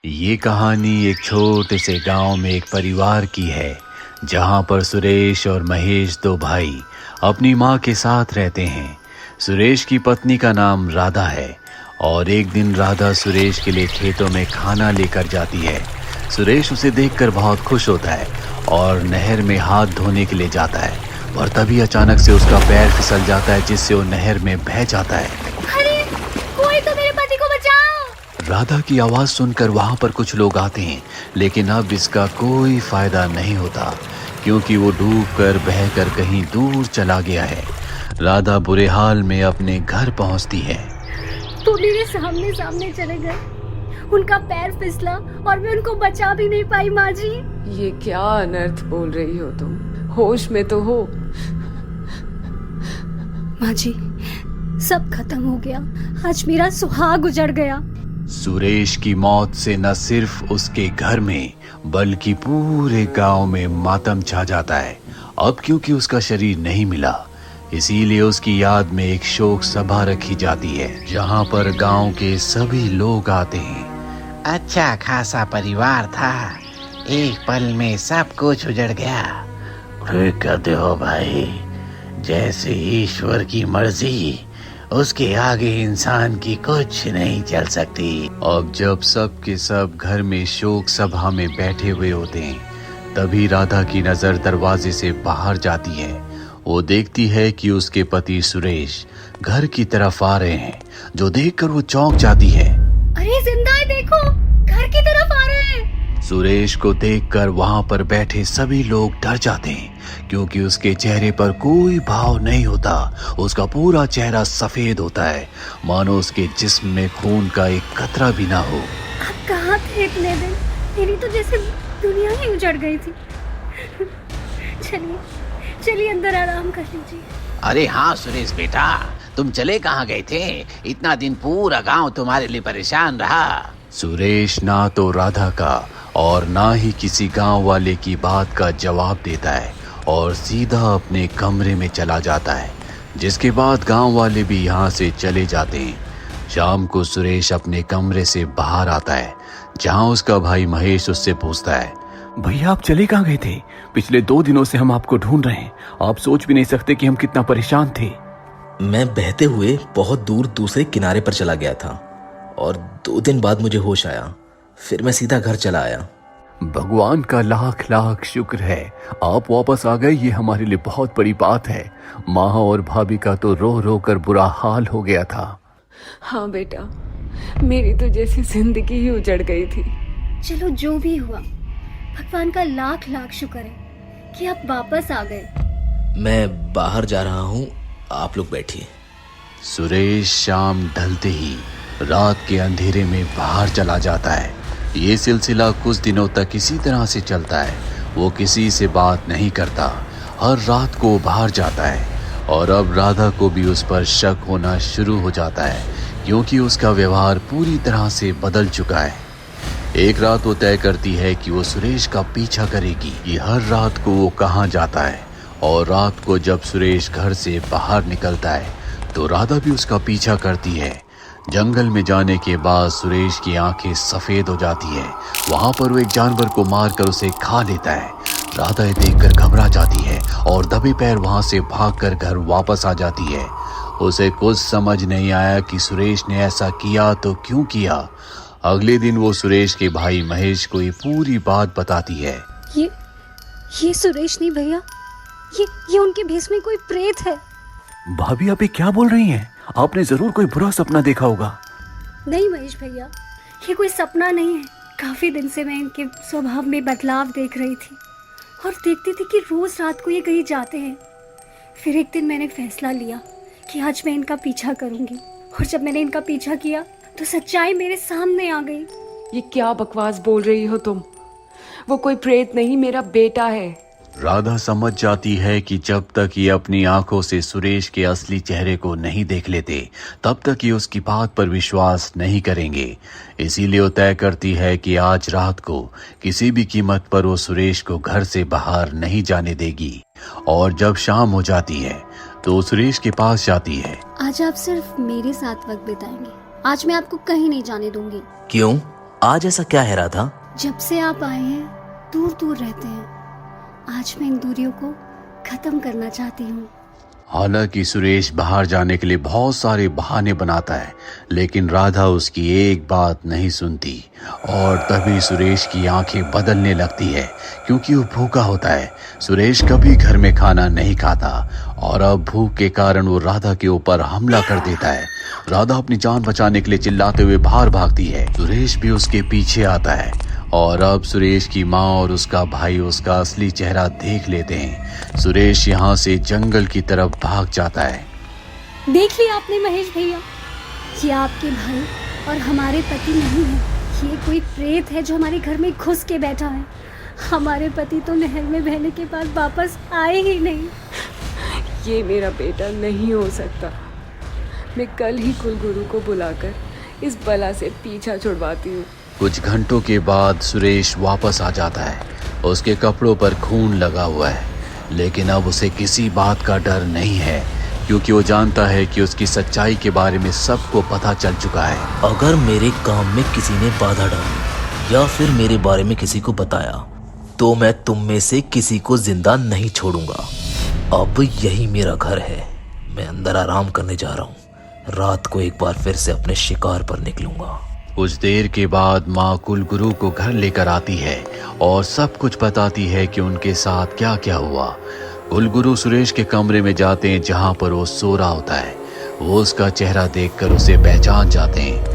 ये कहानी एक छोटे से गांव में एक परिवार की है, जहां पर सुरेश और महेश दो भाई अपनी माँ के साथ रहते हैं। सुरेश की पत्नी का नाम राधा है और एक दिन राधा सुरेश के लिए खेतों में खाना लेकर जाती है। सुरेश उसे देखकर बहुत खुश होता है और नहर में हाथ धोने के लिए जाता है, और तभी अचानक से उसका पैर फिसल जाता है, जिससे वो नहर में बह जाता है। अरे, कोई तो मेरे पति को बचाओ! राधा की आवाज सुनकर वहां पर कुछ लोग आते हैं, लेकिन अब इसका कोई फायदा नहीं होता, क्योंकि वो डूबकर बहकर कहीं दूर चला गया है। राधा बुरे हाल में अपने घर पहुंचती है। तो मेरे सामने सामने चले गए, उनका पैर फिसला और मैं उनको बचा भी नहीं पाई। माँ जी, ये क्या अनर्थ बोल रही हो तुम? होश में तो हो। माँ जी, सब खत्म हो गया। आज मेरा सुहाग उजड़ गया। सुरेश की मौत से न सिर्फ उसके घर में बल्कि पूरे गांव में मातम छा जाता है। अब क्योंकि उसका शरीर नहीं मिला, इसीलिए उसकी याद में एक शोक सभा रखी जाती है, जहां पर गांव के सभी लोग आते हैं। अच्छा खासा परिवार था, एक पल में सब कुछ उजड़ गया। ठीक कहते हो भाई, जैसे ईश्वर की मर्जी, उसके आगे इंसान की कुछ नहीं चल सकती। अब जब सब के सब घर में शोक सभा में बैठे हुए होते हैं, तभी राधा की नजर दरवाजे से बाहर जाती है। वो देखती है कि उसके पति सुरेश घर की तरफ आ रहे हैं, जो देखकर वो चौंक जाती है। अरे जिंदा है, देखो, घर की तरफ आ रहे हैं। सुरेश को देखकर वहां पर बैठे सभी लोग डर जाते हैं, क्योंकि उसके चेहरे पर कोई भाव नहीं होता। उसका पूरा चेहरा सफेद होता है, मानो उसके जिस्म में खून का एक कतरा भी ना हो। आप कहाँ थे इतने दिन? मेरी तो जैसे दुनिया ही उजड़ गई थी। चलिए चलिए अंदर आराम कर लीजिए। अरे हाँ सुरेश बेटा, तुम चले कहाँ गए थे? इतना दिन पूरा गांव तुम्हारे लिए परेशान रहा। सुरेश ना तो राधा का और ना ही किसी गांव वाले की बात का जवाब देता है और सीधा अपने कमरे में चला जाता है, जिसके बाद गांव वाले भी यहाँ से चले जाते हैं। शाम को सुरेश अपने कमरे से बाहर आता है, जहाँ उसका भाई महेश उससे पूछता है, भैया आप चले कहाँ गए थे? पिछले 2 दिनों से हम आपको ढूंढ रहे हैं। आप सोच भी नहीं सकते कि हम कितना परेशान थे। मैं बहते हुए बहुत दूर दूसरे किनारे पर चला गया था और 2 दिन बाद मुझे होश आया। फिर मैं सीधा घर चला आया। भगवान का लाख लाख शुक्र है आप वापस आ गए, ये हमारे लिए बहुत बड़ी बात है। माँ और भाभी का तो रो रो कर बुरा हाल हो गया था। हाँ बेटा, मेरी तो जैसी जिंदगी ही उजड़ गई थी। चलो जो भी हुआ, भगवान का लाख लाख शुक्र है कि आप वापस आ गए। मैं बाहर जा रहा हूँ, आप लोग बैठिए। सुरेश शाम ढलते ही रात के अंधेरे में बाहर चला जाता है। ये सिलसिला कुछ दिनों तक इसी तरह से चलता है। वो किसी से बात नहीं करता, हर रात को बाहर जाता है, और अब राधा को भी उस पर शक होना शुरू हो जाता है, क्योंकि उसका व्यवहार पूरी तरह से बदल चुका है। एक रात वो तय करती है कि वो सुरेश का पीछा करेगी कि हर रात को वो कहाँ जाता है, और रात को जब सुरेश घर से बाहर निकलता है तो राधा भी उसका पीछा करती है। जंगल में जाने के बाद सुरेश की आंखें सफेद हो जाती है। वहां पर वो एक जानवर को मारकर उसे खा लेता है। राधा ये देखकर घबरा जाती है और दबे पैर वहां से भागकर घर वापस आ जाती है। उसे कुछ समझ नहीं आया कि सुरेश ने ऐसा किया तो क्यों किया। अगले दिन वो सुरेश के भाई महेश को ये पूरी बात बताती है। ये सुरेश नहीं भैया, ये उनके भेष में कोई प्रेत है। भाभी आप ये क्या बोल रही हैं? आपने जरूर कोई बुरा सपना देखा होगा। नहीं महेश भैया, ये कोई सपना नहीं है। काफी दिन से मैं इनके स्वभाव में बदलाव देख रही थी और देखती थी कि रोज रात को ये कहीं जाते हैं। फिर एक दिन मैंने फैसला लिया कि आज मैं इनका पीछा करूंगी, और जब मैंने इनका पीछा किया तो सच्चाई मेरे सामने आ गई। ये क्या बकवास बोल रही हो तुम? वो कोई प्रेत नहीं, मेरा बेटा है। राधा समझ जाती है कि जब तक ये अपनी आंखों से सुरेश के असली चेहरे को नहीं देख लेते, तब तक ये उसकी बात पर विश्वास नहीं करेंगे। इसीलिए वो तय करती है कि आज रात को किसी भी कीमत पर वो सुरेश को घर से बाहर नहीं जाने देगी। और जब शाम हो जाती है तो सुरेश के पास जाती है। आज आप सिर्फ मेरे साथ वक्त बिताएंगे। आज मैं आपको कहीं नहीं जाने दूंगी। क्यों? आज ऐसा क्या है राधा? जब से आप आए हैं दूर दूर रहते हैं। आज मैं इन दूरियों को खत्म करना चाहती हूँ। हालांकि सुरेश बाहर जाने के लिए बहुत सारे बहाने बनाता है, लेकिन राधा उसकी एक बात नहीं सुनती। और तभी सुरेश की आंखें बदलने लगती है, क्योंकि वो भूखा होता है। सुरेश कभी घर में खाना नहीं खाता और अब भूख के कारण वो राधा के ऊपर हमला कर देता है। राधा अपनी जान बचाने के लिए चिल्लाते हुए बाहर भागती है। सुरेश भी उसके पीछे आता है और अब सुरेश की माँ और उसका भाई उसका असली चेहरा देख लेते हैं। सुरेश यहाँ से जंगल की तरफ भाग जाता है। देख लिया आपने महेश भैया, ये आपके भाई और हमारे पति नहीं है। ये कोई प्रेत है जो हमारे घर में घुस के बैठा है। हमारे पति तो नहर में बहने के बाद वापस आए ही नहीं। ये मेरा बेटा नहीं हो सकता। मैं कल ही कुलगुरु को बुलाकर इस बला से पीछा छुड़वाती हूँ। कुछ घंटों के बाद सुरेश वापस आ जाता है। उसके कपड़ों पर खून लगा हुआ है, लेकिन अब उसे किसी बात का डर नहीं है, क्योंकि वो जानता है कि उसकी सच्चाई के बारे में सबको पता चल चुका है। अगर मेरे काम में किसी ने बाधा डाली या फिर मेरे बारे में किसी को बताया तो मैं तुम में से किसी को जिंदा नहीं छोड़ूंगा। अब यही मेरा घर है। मैं अंदर आराम करने जा रहा हूँ। रात को एक बार फिर से अपने शिकार पर निकलूंगा। कुछ देर के बाद माँ कुलगुरु को घर लेकर आती है और सब कुछ बताती है कि उनके साथ क्या क्या हुआ। कुलगुरु सुरेश के कमरे में जाते हैं जहाँ पर वो सो रहा होता है। वो उसका चेहरा देखकर उसे पहचान जाते हैं।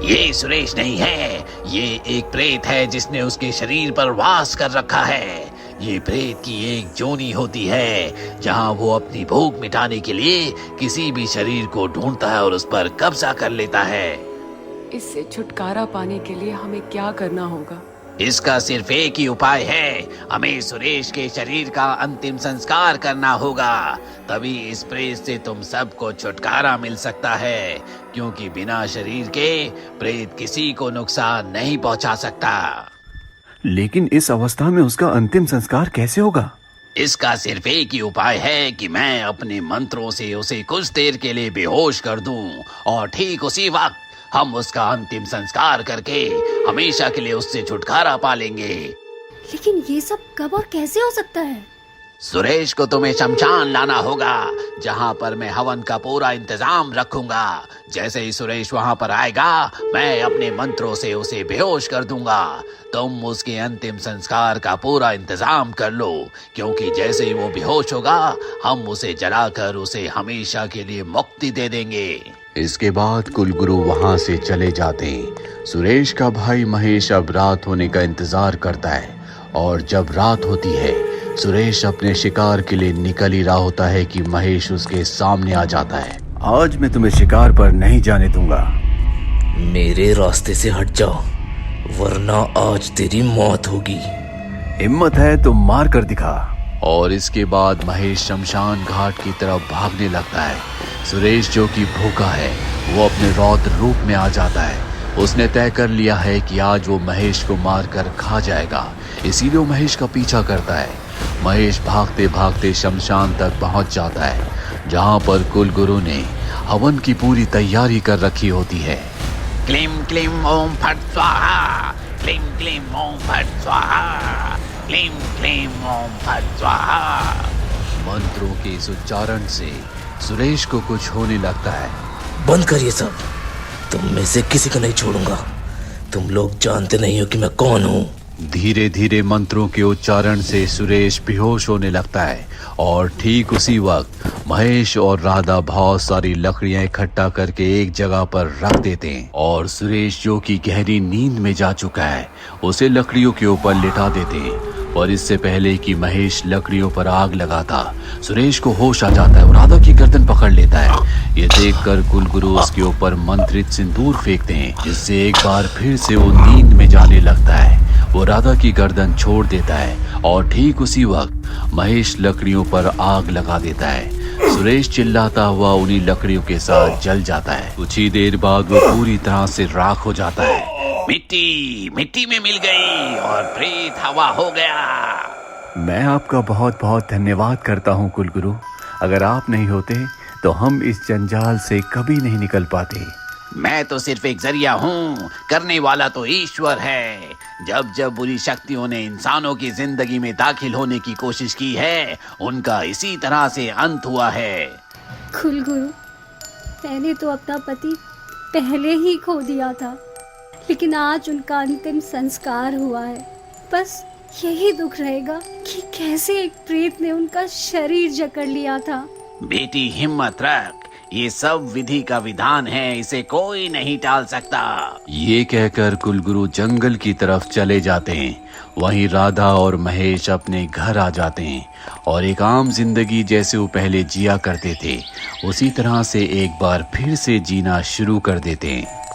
ये सुरेश नहीं है, ये एक प्रेत है जिसने उसके शरीर पर वास कर रखा है। ये प्रेत की एक जोनी होती है जहां वो अपनी भूख मिटाने के लिए किसी भी शरीर को ढूंढता है और उस पर कब्जा कर लेता है। इससे छुटकारा पाने के लिए हमें क्या करना होगा? इसका सिर्फ एक ही उपाय है। हमें सुरेश के शरीर का अंतिम संस्कार करना होगा, तभी इस प्रेत से तुम सबको छुटकारा मिल सकता है, क्योंकि बिना शरीर के प्रेत किसी को नुकसान नहीं पहुंचा सकता। लेकिन इस अवस्था में उसका अंतिम संस्कार कैसे होगा? इसका सिर्फ एक ही उपाय है कि मैं अपने मंत्रों से उसे कुछ देर के लिए बेहोश कर दूं और ठीक उसी वक्त हम उसका अंतिम संस्कार करके हमेशा के लिए उससे छुटकारा पा लेंगे। लेकिन ये सब कब और कैसे हो सकता है? सुरेश को तुम्हें शमशान लाना होगा, जहाँ पर मैं हवन का पूरा इंतजाम रखूंगा। जैसे ही सुरेश वहाँ पर आएगा, मैं अपने मंत्रों से उसे बेहोश कर दूंगा। तुम उसके अंतिम संस्कार का पूरा इंतजाम कर लो, क्योंकि जैसे ही वो बेहोश होगा, हम उसे जलाकर उसे हमेशा के लिए मुक्ति दे देंगे। इसके बाद कुलगुरु वहां से चले जाते हैं। सुरेश का भाई महेश अब रात होने का इंतजार करता है, और जब रात होती है सुरेश अपने शिकार के लिए निकल ही रहा होता है कि महेश उसके सामने आ जाता है। आज मैं तुम्हें शिकार पर नहीं जाने दूंगा। मेरे रास्ते से हट जाओ, वरना आज तेरी मौत होगी। हिम्मत है तो मार कर दिखा। और इसके बाद महेश शमशान घाट की तरफ भागने लगता है। सुरेश जो कि भूखा है, वो अपने रौद्र रूप में आ जाता है। उसने तय कर लिया है कि आज वो महेश को मारकर खा जाएगा, इसीलिए वो महेश का पीछा करता है। महेश भागते भागते शमशान तक पहुंच जाता है, जहां पर कुलगुरु ने हवन की पूरी तैयारी कर रखी होती है। क्लीम क्लीम ओम फट स्वाहा, क्लीम क्लीम ओम फट स्वाहा, क्लीम क्लीम ओम फट स्वाहा। मंत्रों के इस उच्चारण से सुरेश को कुछ होने लगता है। बंद कर ये सब। तुम में से किसी को नहीं छोड़ूंगा। तुम लोग जानते नहीं हो कि मैं कौन हूँ। धीरे धीरे मंत्रों के उच्चारण से सुरेश बेहोश होने लगता है, और ठीक उसी वक्त महेश और राधा बहुत सारी लकड़ियां इकट्ठा करके एक जगह पर रख देते हैं, और सुरेश जो कि गहरी नींद में जा चुका है उसे लकड़ियों के ऊपर लिटा देते हैं। और इससे पहले कि महेश लकड़ियों पर आग लगाता, सुरेश को होश आ जाता है और राधा की गर्दन पकड़ लेता है। ये देखकर कुलगुरु उसके ऊपर मंत्रित सिंदूर फेंकते हैं, जिससे एक बार फिर से वो नींद में जाने लगता है। वो राधा की गर्दन छोड़ देता है, और ठीक उसी वक्त महेश लकड़ियों पर आग लगा देता है। सुरेश चिल्लाता हुआ उन्हीं लकड़ियों के साथ जल जाता है। कुछ ही देर बाद वो पूरी तरह से राख हो जाता है। मिट्टी मिट्टी में मिल गई और प्रेत हवा हो गया। मैं आपका बहुत बहुत धन्यवाद करता हूँ कुलगुरु। अगर आप नहीं होते तो हम इस जंजाल से कभी नहीं निकल पाते। मैं तो सिर्फ एक जरिया हूँ, करने वाला तो ईश्वर है। जब जब बुरी शक्तियों ने इंसानों की जिंदगी में दाखिल होने की कोशिश की है, उनका इसी तरह से अंत हुआ है। कुलगुरु, मैंने तो अपना पति पहले ही खो दिया था, लेकिन आज उनका अंतिम संस्कार हुआ है। बस यही दुख रहेगा कि कैसे एक प्रेत ने उनका शरीर जकड़ लिया था। बेटी हिम्मत रख, ये सब विधि का विधान है, इसे कोई नहीं टाल सकता। ये कहकर कुलगुरु जंगल की तरफ चले जाते हैं। वहीं राधा और महेश अपने घर आ जाते हैं और एक आम जिंदगी जैसे वो पहले जिया करते थे उसी तरह से एक बार फिर से जीना शुरू कर देते हैं।